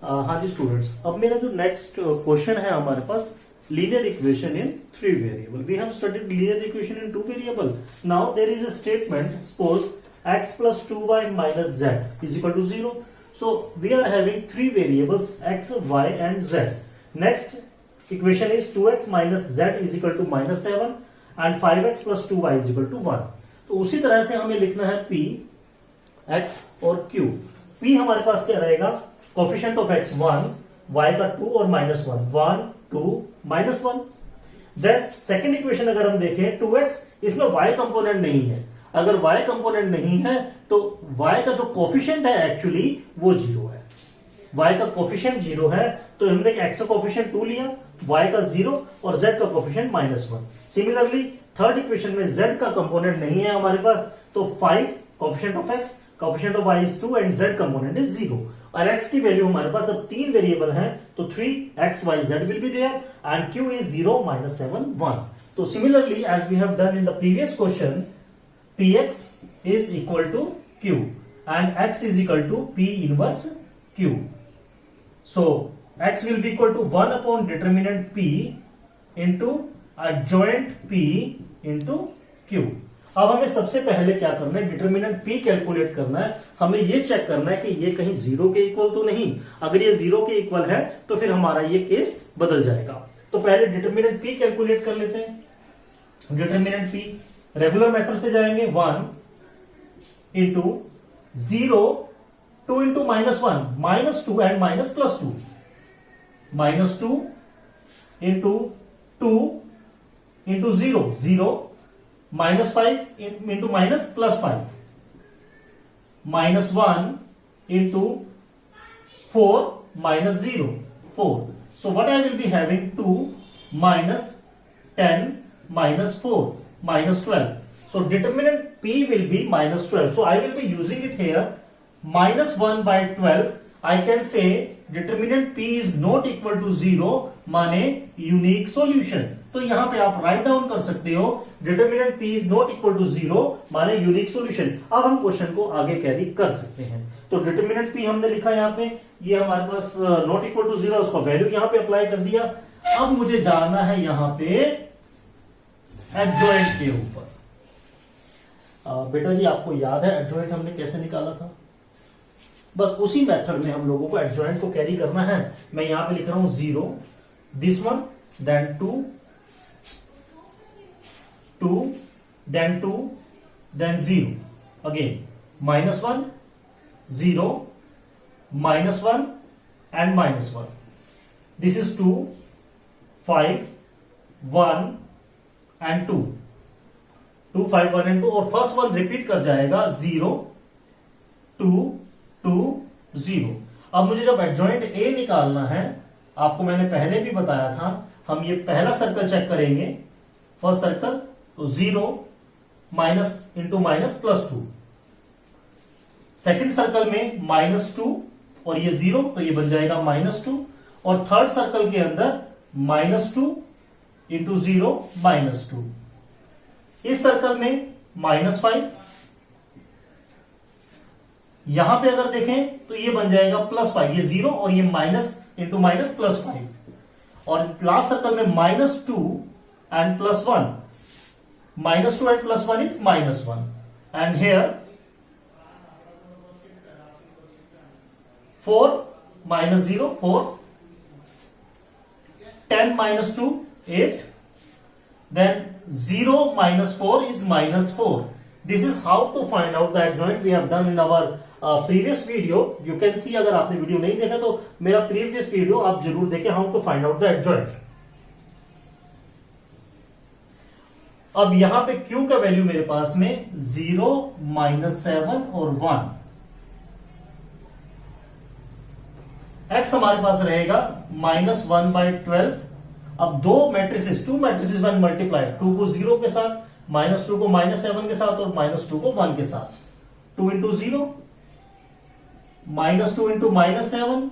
हाँ जी स्टूडेंट्स, अब मेरा जो नेक्स्ट क्वेश्चन है हमारे पास linear equation in 3 variable. We have studied linear equation in 2 variable. Now there is a statement, suppose x plus 2y minus z is equal to 0. So we are having 3 variables x, y and z. Next equation is 2x minus z is equal to minus 7 and 5x plus 2y is equal to 1. तो उसी तरह से हमें लिखना है p, x और q. p हमारे पास क्या रहेगा? कोफिशिएंट ऑफ x 1, y का 2 और minus 1, 1 2 minus 1. Then second equation अगर हम देखें 2x, इसमें y कंपोनेंट नहीं है. अगर y कंपोनेंट नहीं है तो y का जो कोफिशिएंट है एक्चुअली वो 0 है. y का कोफिशिएंट 0 है तो हमने x का कोफिशिएंट 2 लिया, y का 0 और z का coefficient minus 1. Similarly third equation में z का कंपोनेंट नहीं है हमारे पास, तो 5 coefficient of x, coefficient of y is 2 and z component is 0. और x की वैल्यू हमारे पास अब 3 वेरिएबल हैं तो 3x y z will be there and q is 0 minus 7 1. तो similarly as we have done in the previous question, px is equal to q and x is equal to p inverse q. So x will be equal to 1 upon determinant p into adjoint p into q. अब हमें सबसे पहले क्या करना है? Determinant p calculate करना है. हमें ये चेक करना है कि ये कहीं जीरो के इक्वल तो नहीं. अगर ये जीरो के इक्वल है तो फिर हमारा ये केस बदल जाएगा. तो पहले डिटरमिनेंट p कैलकुलेट कर लेते हैं. डिटरमिनेंट p रेगुलर मेथड से जाएंगे. 1 into 0 2 into minus 1 minus 2 and minus plus 2, minus 2 into 2 into 0 0 minus 5 into minus plus 5, minus 1 into 4 minus 0 4. So what I will be having 2 minus 10 minus 4 minus 12. So determinant p will be minus 12. So I will be using it here. Minus 1 by 12. I can say determinant p is not equal to 0 माने unique solution. तो यहां पे आप write down कर सकते हो determinant p is not equal to 0 माने unique solution. अब हम क्वेश्चन को आगे कैरी कर सकते हैं. तो determinant p हमने लिखा यहां पे, ये हमारे पास नॉट इक्वल टू 0, उसका वैल्यू यहां पे अप्लाई कर दिया. अब मुझे जाना है यहां पे एडजॉइंट के ऊपर. बेटा जी आपको याद है एडजॉइंट हमने कैसे निकाला था? बस उसी मेथड में हम लोगों को एडजॉइंट को कैरी करना है. मैं यहां पे लिख रहा हूं 0, this one, then 2 2 then 2 then 0 again, minus 1 0 minus 1 and minus 1. This is 2 5 1 and 2 2 5 1 and 2 और फर्स्ट वन रिपीट कर जाएगा 0 2 2 0. अब मुझे जब एडजॉइंट ए निकालना है, आपको मैंने पहले भी बताया था, हम ये पहला सर्कल चेक करेंगे. फर्स्ट सर्कल तो 0 minus into minus plus 2. Second circle में माइनस 2 और ये 0 तो ये बन जाएगा माइनस 2. और थर्ड सर्कल के अंदर माइनस 2 इंटू 0 माइनस 2. इस सर्कल में माइनस 5. यहां पे अगर देखें तो ये बन जाएगा प्लस 5, ये 0 और ये माइनस इंटू माइनस प्लस 5. और लास्ट सर्कल में minus 2 and plus 1, minus 2 and plus 1 is minus 1. And here 4 minus 0 4, 10 minus 2 8, then 0 minus 4 is minus 4. This is how to find out the adjoint. We have done in our previous video. You can see, अगर आपने video नहीं देखा तो मेरा previous video आप जरूर देखें, how to find out the adjoint. अब यहां पे q का वैल्यू मेरे पास में 0 माइनस 7 और 1. x हमारे पास रहेगा माइनस 1 बाई 12. अब दो मैट्रिसेस, 2 मैट्रिसेस वन मल्टीप्लाइड, 2 को 0 के साथ, माइनस 2 को माइनस 7 के साथ और माइनस 2 को 1 के साथ. 2 into 0 minus 2 into minus 7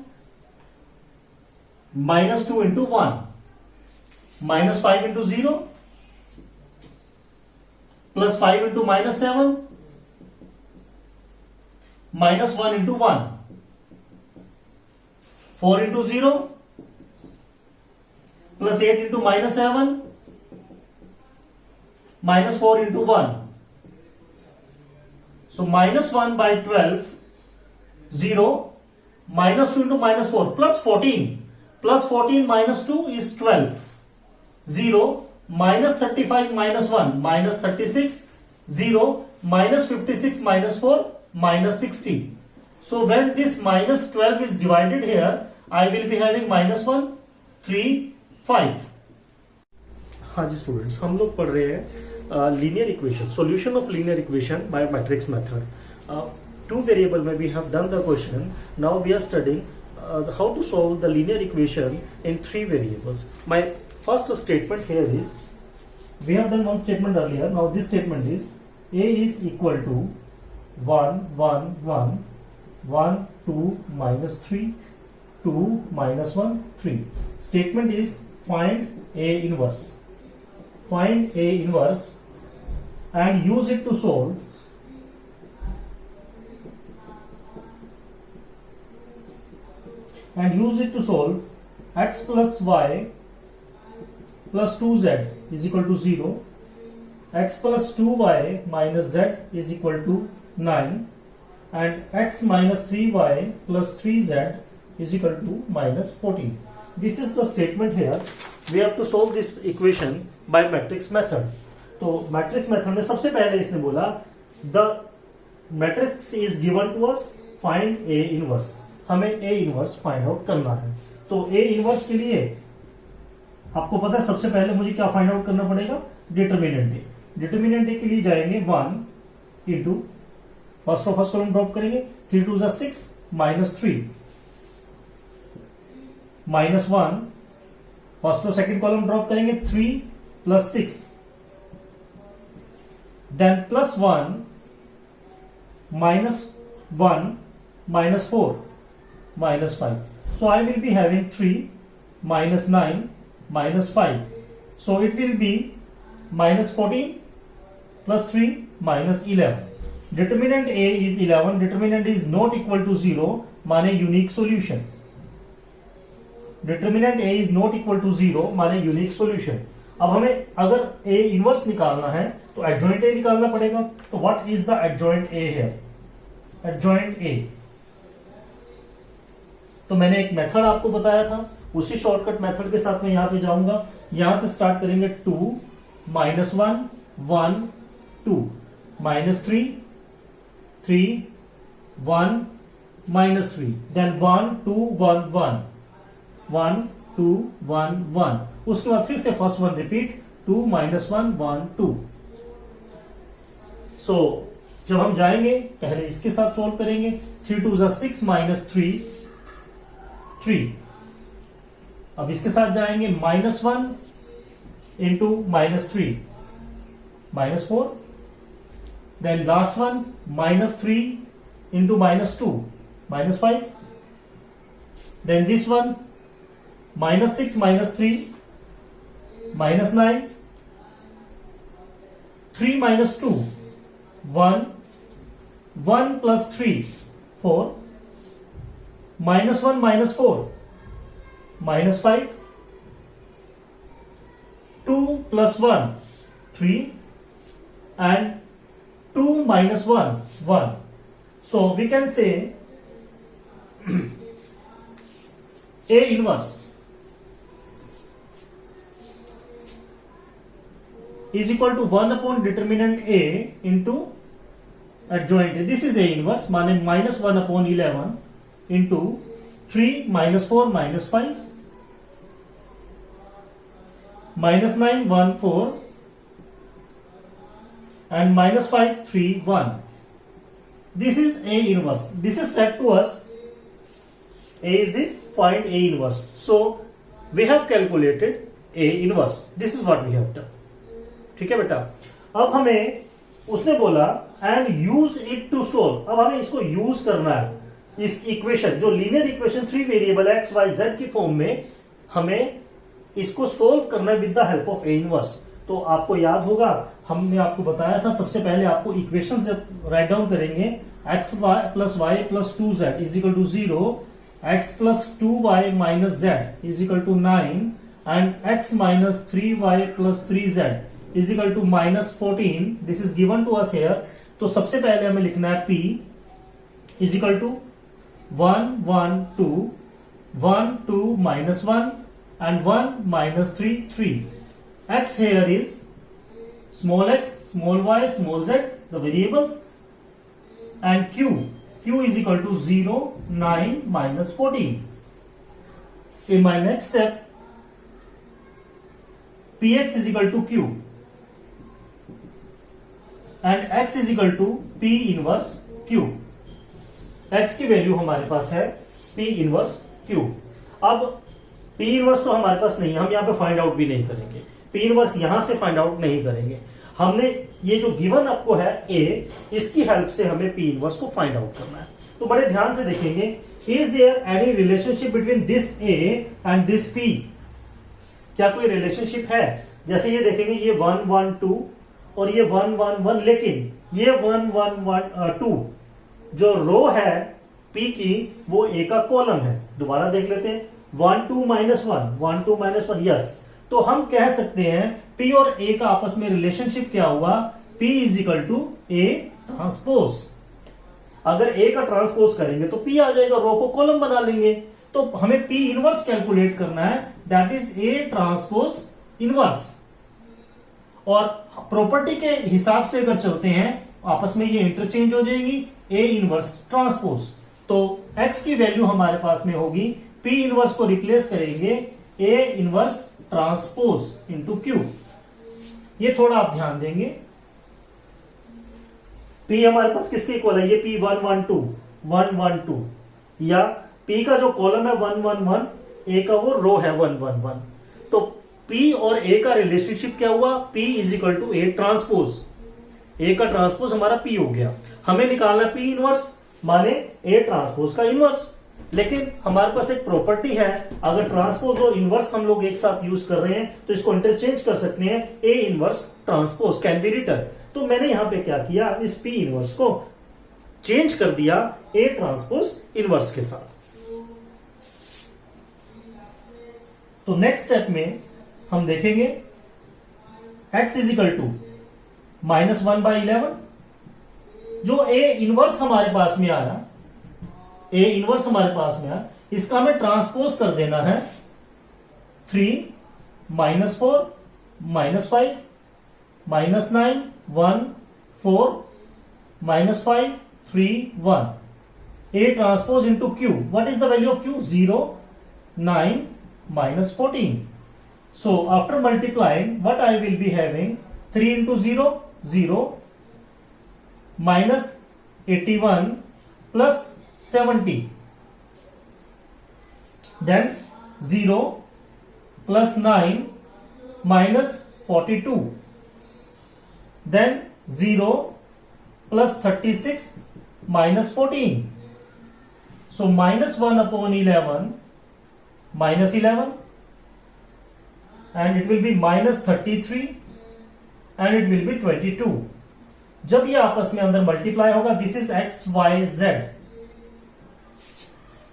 minus 2 into 1 minus 5 into 0 plus 5 into minus 7 minus 1 into 1 4 into 0 plus 8 into minus 7 minus 4 into 1. So minus 1 by 12, 0, minus 2 into minus 4 plus 14. Plus 14 minus 2 is 12. 0, minus 35 minus 1 minus 36. 0, minus 56 minus 4 minus 60. So when this minus 12 is divided here, I will be having minus 1, 3, 5. हाँ जी students, हम लोग पढ़ रहे हैं linear equation, solution of linear equation by matrix method. Two variable में we have done the question. Now we are studying how to solve the linear equation in three variables. My first statement here is, we have done one statement earlier. Now this statement is a is equal to 1 1 1 1 2 minus 3 2 minus 1 3. Statement is find a inverse. Find a inverse and use it to solve x plus y plus 2z is equal to 0, x plus 2y minus z is equal to 9, and x minus 3y plus 3z is equal to minus 14. This is the statement here. We have to solve this equation by matrix method. तो matrix method में सबसे पहले इसने बोला the matrix is given to us, find a inverse. हमें A inverse find out करना है. तो A इनवर्स के लिए आपको पता है सबसे पहले मुझे क्या फाइंड आउट करना पड़ेगा, डिटर्मिनेंट ए. डिटर्मिनेंट ए के लिए जाएंगे 1 इंटू फर्स्ट और फर्स्ट कॉलम ड्रॉप करेंगे, 3 2 6 माइनस 3 माइनस 1, फर्स्ट और सेकंड कॉलम ड्रॉप करेंगे 3 plus 6, then plus 1 minus 1 minus 4 minus 5. So I will be having 3 minus 9 minus 5. So it will be minus 14 plus 3 minus 11. Determinant A is 11. Determinant is not equal to 0. माने unique solution. Determinant A is not equal to 0 माने unique solution. अब हमें अगर A inverse निकालना है तो adjoint A निकालना पड़ेगा. तो what is the adjoint A here? Adjoint A. तो मैंने एक मेथड आपको बताया था, उसी शॉर्टकट मेथड के साथ मैं यहां पे जाऊंगा. यहां से स्टार्ट करेंगे 2 minus 1 1 2 minus 3 3 1 minus 3, then 1 2 1 1 1 2 1 1. उसके बाद फिर से फर्स्ट वन रिपीट, 2 minus 1 1 2. सो जब हम जाएंगे पहले इसके साथ सोल्व करेंगे. 3 2 6 minus 3 3. अब इसके साथ जाएंगे minus 1 into minus 3 minus 4, then last one minus 3 into minus 2 minus 5, then this one minus 6 minus 3 minus 9, 3 minus 2 1 1 plus 3 4, minus 1 minus 4 minus 5, 2 plus 1 3, and 2 minus 1 1. So we can say A inverse is equal to 1 upon determinant A into adjoint A. This is A inverse माने minus 1 upon 11 into 3 minus 4 minus 5 minus 9 1 4 and minus 5 3 1. This is A inverse. This is said to us. A is this, find A inverse. So we have calculated A inverse. This is what we have done. ठीक है बेटा. अब हमें उसने बोला and use it to solve. अब हमें इसको यूज करना है, इस इक्वेशन जो linear equation 3 variable x y z की फॉर्म में हमें इसको सोल्व करना है with the help of A inverse. तो आपको याद होगा हमने आपको बताया था सबसे पहले आपको इक्वेशन जब राइट डाउन करेंगे x plus y plus 2z is equal to 0 x plus 2y minus z is equal to 9 and x minus 3y plus 3z is equal to minus 14. This is given to us here. तो सबसे पहले हमें लिखना है p is equal to 1 1 2 1 2 minus 1 and 1 minus 3 3. X here is small x, small y, small z, the variables, and q is equal to 0 9 minus 14. In my next step, px is equal to q and x is equal to p inverse q. x की value हमारे पास है p inverse q. अब p inverse तो हमारे पास नहीं है, हम यहां पे फाइंड आउट भी नहीं करेंगे. p इनवर्स यहां से फाइंड आउट नहीं करेंगे. हमने ये जो गिवन आपको है a, इसकी हेल्प से हमें p इनवर्स को फाइंड आउट करना है. तो बड़े ध्यान से देखेंगे, is there any relationship between this a and this p? क्या कोई रिलेशनशिप है? जैसे ये देखेंगे, ये 1 1 2 और ये 1 1 1, लेकिन ये 1 1 1 2 जो रो है p की, वो a का कॉलम है. दोबारा देख लेते हैं, 1 2 minus 1 1 2 minus 1, यस. तो हम कह सकते हैं p और a का आपस में रिलेशनशिप क्या हुआ? p is equal to a transpose. अगर a का ट्रांसपोज करेंगे तो p आ जाएगा, रो को कॉलम बना लेंगे. तो हमें p इनवर्स कैलकुलेट करना है, that is a transpose inverse. और प्रॉपर्टी के हिसाब से अगर चलते हैं, आपस में ये इंटरचेंज हो जाएगी, a इनवर्स ट्रांसपोज. तो x की वैल्यू हमारे पास में होगी, p इनवर्स को रिप्लेस करेंगे a inverse transpose into q. ये थोड़ा आप ध्यान देंगे. p हमारे पास किसके इक्वल है? ये p 1 1 2 1 1 2, या p का जो कॉलम है 1 1 1, a का वो रो है 1 1 1. तो p और a का रिलेशनशिप क्या हुआ? p is equal to a transpose. a का ट्रांसपोज हमारा p हो गया. हमें निकालना p इनवर्स, माने a ट्रांसपोज का इनवर्स. लेकिन हमारे पास एक प्रॉपर्टी है, अगर ट्रांसपोज और इनवर्स हम लोग एक साथ यूज कर रहे हैं तो इसको इंटरचेंज कर सकते हैं. a inverse transpose can be written. तो मैंने यहां पे क्या किया, इस p इनवर्स को चेंज कर दिया a ट्रांसपोज इनवर्स के साथ. तो नेक्स्ट स्टेप में हम देखेंगे, x इज इक्वल टू -1/11. जो a इनवर्स हमारे पास में आया, a इनवर्स हमारे पास में आया, इसका हमें ट्रांसपोज कर देना है 3 -4 -5 -9 1 4 -5 3 1. a transpose into q. What is the value of q? 0 9 -14. So after multiplying, what I will be having? 3 into 0 0 minus 81 plus 70, then 0 plus 9 minus 42, then 0 plus 36 minus 14. So minus 1 upon 11 minus 11, and it will be minus 33 and it will be 22. जब ये आपस में अंदर multiply होगा, this is x y z.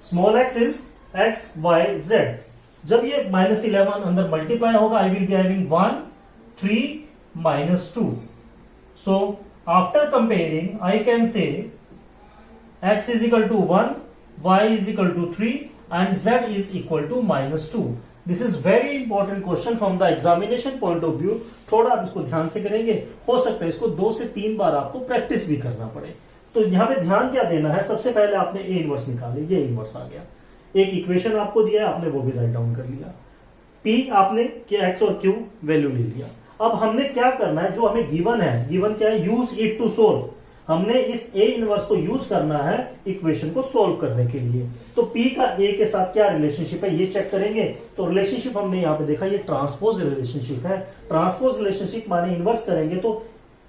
Small x is x y z. जब ये -11 अंदर multiply होगा, I will be having 1 3 -2. So after comparing I can say x is equal to 1, y is equal to 3 and z is equal to -2. This is very important question from the examination point of view. थोड़ा आप इसको ध्यान से करेंगे, हो सकता है इसको 2 से 3 बार आपको प्रैक्टिस भी करना पड़े. तो यहाँ पे ध्यान क्या देना है, सबसे पहले आपने a इनवर्स निकाले, ये इनवर्स आ गया. एक इक्वेशन आपको दिया है, आपने वो भी राइट डाउन कर लिया. p आपने क्या x और q वैल्यू ले लिया. अब हमने क्या करना है, जो हमें गिवन है, गिवन क्या है, यूज इट टू सोल्व. हमने इस a इनवर्स को यूज करना है इक्वेशन को सोल्व करने के लिए. तो p का a के साथ क्या रिलेशनशिप है, ये चेक करेंगे. तो रिलेशनशिप हमने यहाँ पे देखा, ये ट्रांसपोज रिलेशनशिप है. ट्रांसपोज रिलेशनशिप माने इनवर्स करेंगे तो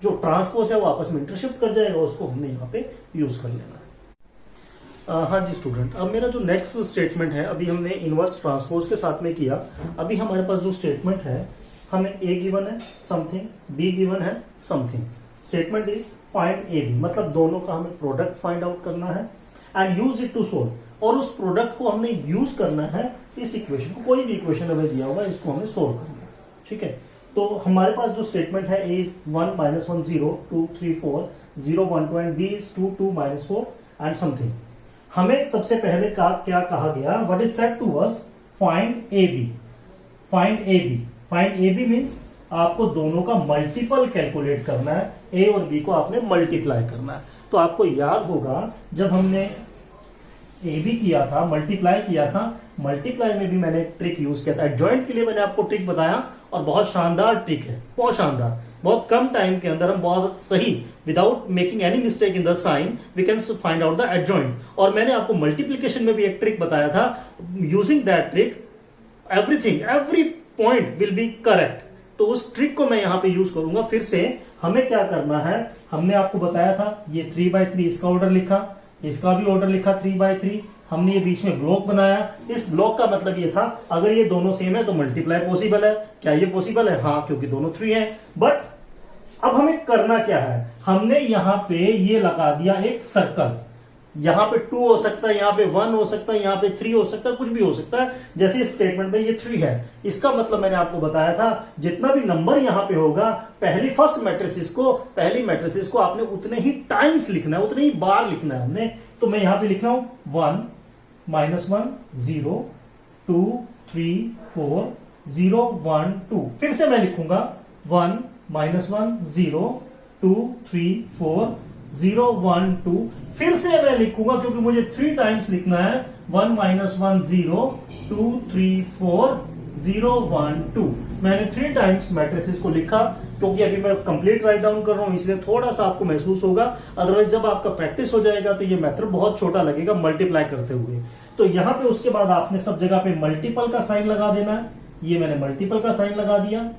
जो ट्रांसपोज है वो आपस में इंटरशिफ्ट कर जाएगा, उसको हमने यहाँ पे यूज कर लेना है. हाँ जी स्टूडेंट, अब मेरा जो नेक्स्ट स्टेटमेंट है, अभी हमने इनवर्स ट्रांसपोज के साथ में किया. अभी हमारे पास जो स्टेटमेंट है, हमें a गिवन है समथिंग, b गिवन है something. Statement is find A B, मतलब दोनों का हमें प्रोडक्ट फाइंड आउट करना है and use it to solve. और उस प्रोडक्ट को हमने यूज करना है इस इक्वेशन को, कोई भी इक्वेशन हमें दिया होगा इसको हमें सोल्व करना है, ठीक है। तो हमारे पास जो स्टेटमेंट है a is 1 minus 1 0 2 3 4 0 1 2 and b is 2 2 minus 4 and something। हमें सबसे पहले क्या कहा गया, what is said to us, find ab। find ab, find ab means आपको दोनों का मल्टीपल कैलकुलेट करना है, a और b को आपने मल्टीप्लाई करना है। तो आपको याद होगा जब हमने ए बी किया था, मल्टीप्लाई किया था, मल्टीप्लाई में भी मैंने एक ट्रिक यूज किया था। एडजॉइंट के लिए मैंने आपको ट्रिक बताया और बहुत शानदार ट्रिक है, बहुत शानदार, बहुत कम टाइम के अंदर हम बहुत सही without making any mistake in the sign we can find out the adjoint. और मैंने आपको मल्टीप्लीकेशन में भी एक ट्रिक बताया था, using that trick everything every point will be correct. तो उस ट्रिक को मैं यहां पे यूज करूंगा। फिर से हमें क्या करना है, हमने आपको बताया था ये 3/3 इसका ऑर्डर लिखा, इसका भी ऑर्डर लिखा 3/3, हमने ये बीच में ब्लॉक बनाया। इस ब्लॉक का मतलब ये था अगर ये दोनों सेम है तो मल्टीप्लाई पॉसिबल है। क्या ये पॉसिबल है? हाँ, क्योंकि दोनों 3 है। बट अब हमें करना क्या है, हमने यहां पे ये लगा दिया एक सर्कल, यहां पे 2 हो सकता है, यहां पे 1 हो सकता है, यहां पे 3 हो सकता है, कुछ भी हो सकता है। जैसे इस स्टेटमेंट में ये 3 है, इसका मतलब मैंने आपको बताया था जितना भी नंबर यहां पे होगा पहली मैट्रिसेस को आपने उतने ही टाइम्स लिखना है, उतने ही बार लिखना है हमने। तो मैं यहां पे लिख रहा हूं 1 -1 0 2 3 4 0 1 2। फिर से मैं लिखूंगा 1 -1 0 2 3 4 0 1 2। फिर से मैं लिखूंगा क्योंकि मुझे 3 टाइम्स लिखना है 1 -1 0 2 3 4 0 1 2। मैंने 3 टाइम्स मैट्रिसेस को लिखा क्योंकि अभी मैं कंप्लीट राइट डाउन कर रहा हूं, इसलिए थोड़ा सा आपको महसूस होगा। अदरवाइज जब आपका प्रैक्टिस हो जाएगा तो ये मेथड बहुत छोटा लगेगा मल्टीप्लाई करते हुए। तो यहां पे उसके बाद आपने सब जगह पे मल्टीपल का साइन लगा देना है। ये मैंने मल्टीपल का साइन लगा दिया,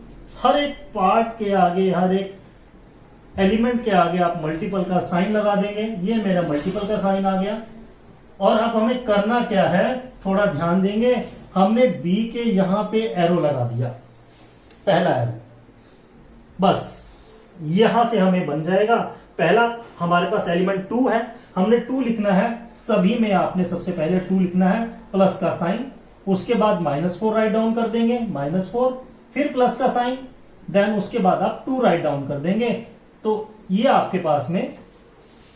हर एक पार्ट के आगे, हर एक एलिमेंट के आगे आप मल्टीपल का साइन लगा देंगे। ये मेरा मल्टीपल का साइन आ गया। और अब हमें करना क्या है, थोड़ा ध्यान देंगे, हमने b के यहां पे एरो लगा दिया, पहला एरो, बस यहां से हमें बन जाएगा। पहला हमारे पास एलिमेंट 2 है, हमने 2 लिखना है, सभी में आपने सबसे पहले 2 लिखना है, प्लस का साइन, उसके बाद -4 राइट डाउन कर देंगे, -4, फिर प्लस का साइन, देन उसके बाद आप 2 राइट डाउन कर देंगे। तो ये आपके पास में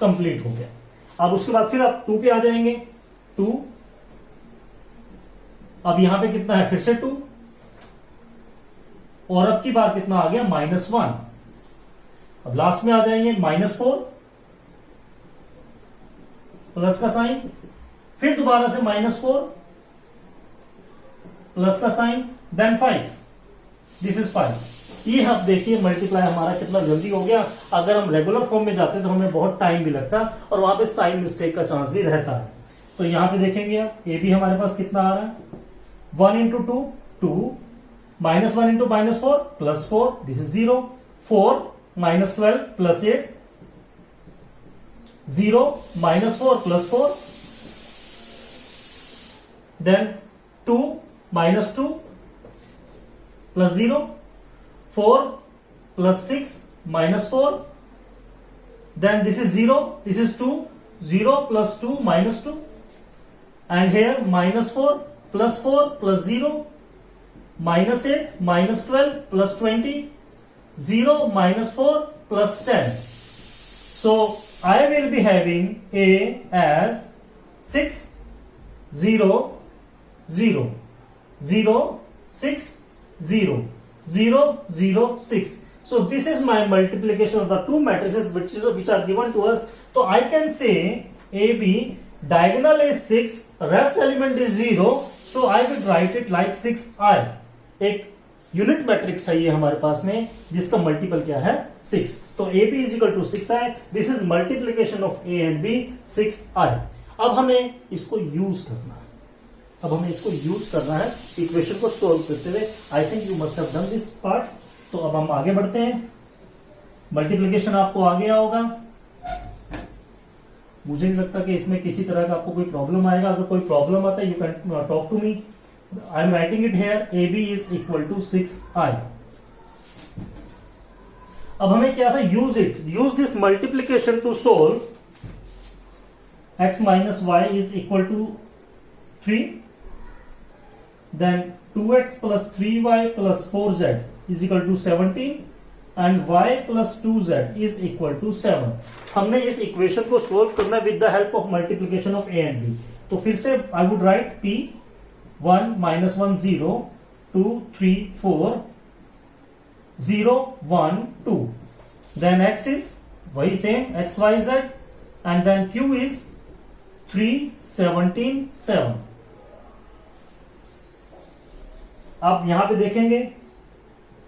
कंप्लीट हो गया। अब उसके बाद फिर आप 2 पे आ जाएंगे, 2, अब यहां पे कितना है, फिर से 2, और अब की बार कितना आ गया, -1। अब लास्ट में आ जाएंगे -4, प्लस का साइन, फिर दोबारा से -4, प्लस का साइन, देन 5, दिस इज 5। ये आप देखिए मल्टीप्लाई हमारा कितना जल्दी हो गया। अगर हम रेगुलर फॉर्म में जाते तो हमें बहुत टाइम भी लगता और वहां पे साइन मिस्टेक का चांस भी रहता है। तो यहां पे देखेंगे आप, ए बी हमारे पास कितना आ रहा है, 1 × 2 2, -1 × -4 +4, this is 0, 4 -12 +8, 0 -4 +4, then 2 -2 +0, 4 +6 -4, then this is 0, this is 2, 0 + 2 -2, and here -4 +4 +0, -8 -12 +20, 0 -4 +10. So I will be having A as 6 0 0 0 6 0 0 0 6. So this is my multiplication of the two matrices which are given to us. So I can say AB diagonal is 6, rest element is 0. So I will write it like 6i. एक unit matrix है ये हमारे पास में जिसका multiple क्या है, 6। तो AB is equal to 6i. This is multiplication of A and B, 6i. अब हमें इसको यूज करना है, इक्वेशन को सोल्व करते हुए। I think you must have done this part. तो अब हम आगे बढ़ते हैं। मल्टीप्लिकेशन आपको आ गया होगा, मुझे नहीं लगता कि इसमें किसी तरह का आपको कोई प्रॉब्लम आएगा। अगर कोई प्रॉब्लम आता है you can talk to me. I am writing it here, AB is equal to 6i। अब हमें क्या था, use this multiplication to solve x - y is equal to 3, then 2x plus 3y plus 4z is equal to 17 and y plus 2z is equal to 7. हमने इस equation को solve करना with the help of multiplication of a and b. तो फिर से आई would right p 1 minus 1 0 2 3 4 0 1 2. Then x is वही same x y z and then q is 3 17 7. अब यहां पे देखेंगे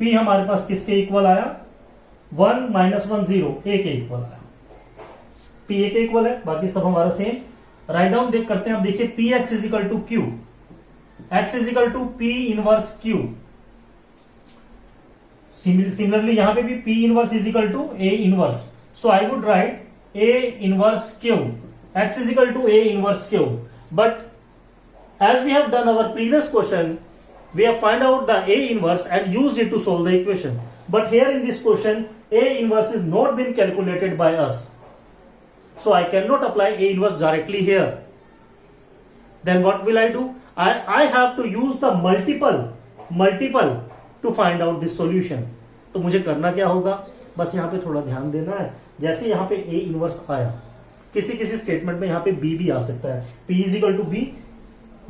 p हमारे पास किसके इक्वल आया 1 minus 1 0 a के इक्वल आया. p a के इक्वल है, बाकी सब हमारा सेम. राइट डाउन देख करते हैं. अब देखिए P x is equal to Q, x is equal to P inverse Q. Similarly यहां पे भी P inverse is equal to A inverse. So I would write A inverse Q, x is equal to A inverse Q. But as we have done our previous question, we have find out the A inverse and used it to solve the equation. But here in this question, A inverse is not been calculated by us. So I cannot apply A inverse directly here. Then what will I do? I have to use the multiple to find out this solution. तो मुझे करना क्या होगा, बस यहाँ पे थोड़ा ध्यान देना है. जैसे यहाँ पे A inverse आया, किसी किसी स्टेटमेंट में यहाँ पे B भी आ सकता है. P is equal to B,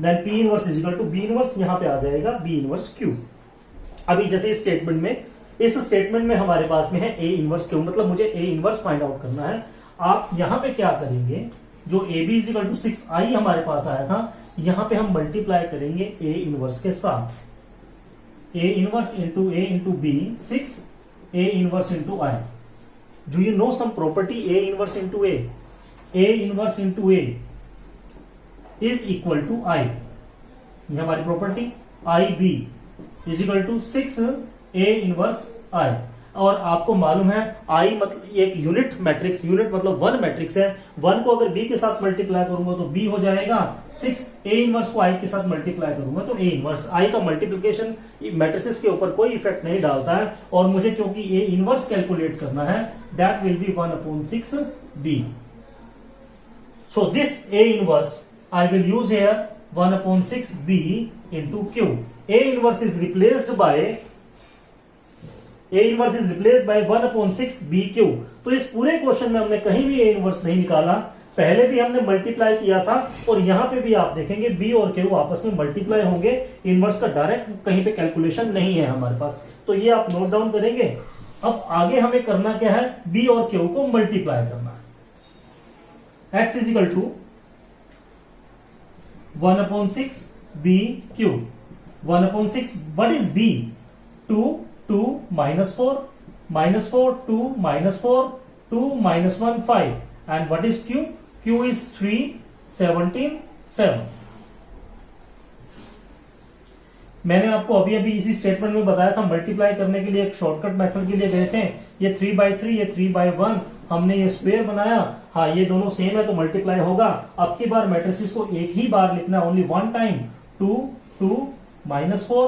then P inverse is equal to B inverse, यहाँ पे आ जाएगा B inverse Q. अभी जैसे इस स्टेटमेंट में हमारे पास में है A inverse Q, मतलब मुझे A inverse फाइंड आउट करना है. आप यहाँ पे क्या करेंगे, जो AB is equal to 6i हमारे पास आया था, यहाँ पे हम मल्टीप्लाई करेंगे A inverse के साथ. A inverse into A into B 6, A inverse into I. Do you know some property A inverse into A? A inverse into A is equal to I. ये हमारी property IB is equal to 6 A inverse I. और आपको मालूम है I मतलब एक unit matrix, unit मतलब 1 matrix है. 1 को अगर B के साथ मल्टीप्लाई करूंगा तो B हो जाएगा 6. A इनवर्स को I के साथ मल्टीप्लाई करूंगा तो A इनवर्स. I का मल्टीप्लिकेशन मैट्रिसेस के ऊपर कोई इफेक्ट नहीं डालता है. और मुझे क्योंकि A इनवर्स कैलकुलेट करना है, that will be 1/6 B. So this A inverse I will use here 1/6 B into Q. A inverse is replaced by 1/6 BQ. तो इस पूरे क्वेश्चन में हमने कहीं भी A इनवर्स नहीं निकाला. पहले भी हमने मल्टीप्लाई किया था और यहां पे भी आप देखेंगे B और Q आपस में मल्टीप्लाई होंगे. इनवर्स का डायरेक्ट कहीं पे कैलकुलेशन नहीं है हमारे पास. तो ये आप नोट डाउन करेंगे. अब आगे हमें करना क्या है, B और Q को मल्टीप्लाई करना है. X is equal to 1/6 BQ. 1/6, what is B? 2 minus 4 2 minus 4 2 minus 1 5. And what is Q? Q is 3 17 7. मैंने आपको अभी इसी स्टेटमेंट में बताया था, मल्टीप्लाई करने के लिए एक शॉर्टकट मेथड के लिए गए थे. ये 3/3, ये 3/1, हमने ये स्क्वायर बनाया. हाँ, ये दोनों सेम है तो मल्टीप्लाई होगा. अब की बार मैट्रिसेस को एक ही बार लिखना, only one time. 2 2 minus 4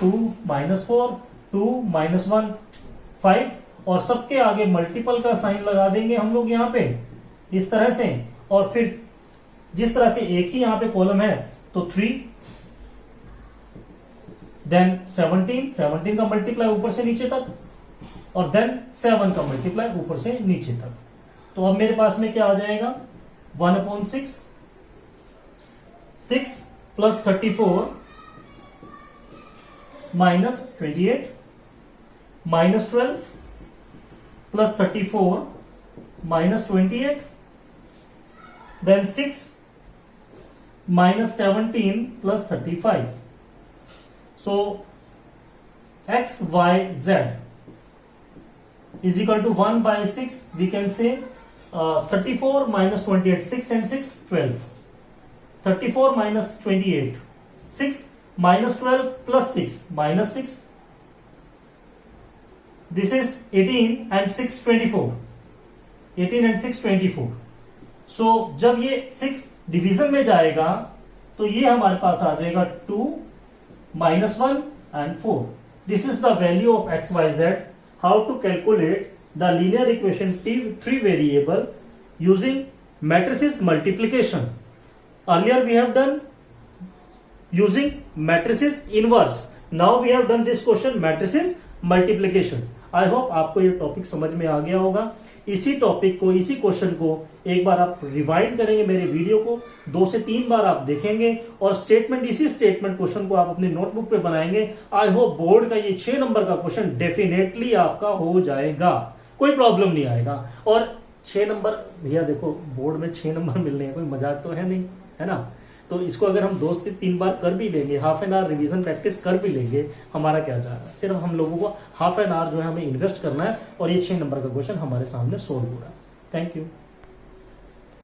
2 minus 4 2 minus 1 5. और सबके आगे मल्टीपल का साइन लगा देंगे हम लोग यहाँ पे इस तरह से. और फिर जिस तरह से एक ही यहाँ पे कॉलम है तो 3, देन 17 का मल्टीप्लाई ऊपर से नीचे तक, और देन 7 का मल्टीप्लाई ऊपर से नीचे तक. तो अब मेरे पास में क्या आ जाएगा, 1/6 6 plus 34 minus 28 minus 12 plus 34 minus 28, then 6 minus 17 plus 35. So x, y, z is equal to 1/6. We can say 34 minus 28, 6 and 6 12. 34 minus 28 6 minus 12 plus 6 minus 6. This is 18 and 6 24. 18 and 6 24. So जब ये 6 डिवीजन में जाएगा तो ये हमारे पास आ जाएगा 2 minus 1 and 4. This is the value of x, y, z. How to calculate the linear equation 3 variable using matrices multiplication. Earlier we have done using matrices inverse. Now we have done this question matrices multiplication. I hope आपको ये topic समझ में आ गया होगा. इसी topic को, इसी question को एक बार आप रिवाइंड करेंगे मेरे वीडियो को, 2 से 3 बार आप देखेंगे और स्टेटमेंट, इसी स्टेटमेंट क्वेश्चन को आप अपनी नोटबुक पे बनाएंगे. आई होप बोर्ड का ये 6 नंबर का क्वेश्चन डेफिनेटली आपका हो जाएगा, कोई प्रॉब्लम नहीं आएगा. और 6 नंबर भैया देखो, बोर्ड में 6 नंबर मिलने हैं, कोई मजाक तो है नहीं, है ना. तो इसको अगर हम 2 से 3 बार कर भी लेंगे, half an hour revision practice कर भी लेंगे, हमारा क्या जा रहा है, सिर्फ हम लोगों को हाफ एन आवर जो है हमें इन्वेस्ट करना है और ये 6 नंबर का क्वेश्चन हमारे सामने सोल्व हो रहा है. Thank you.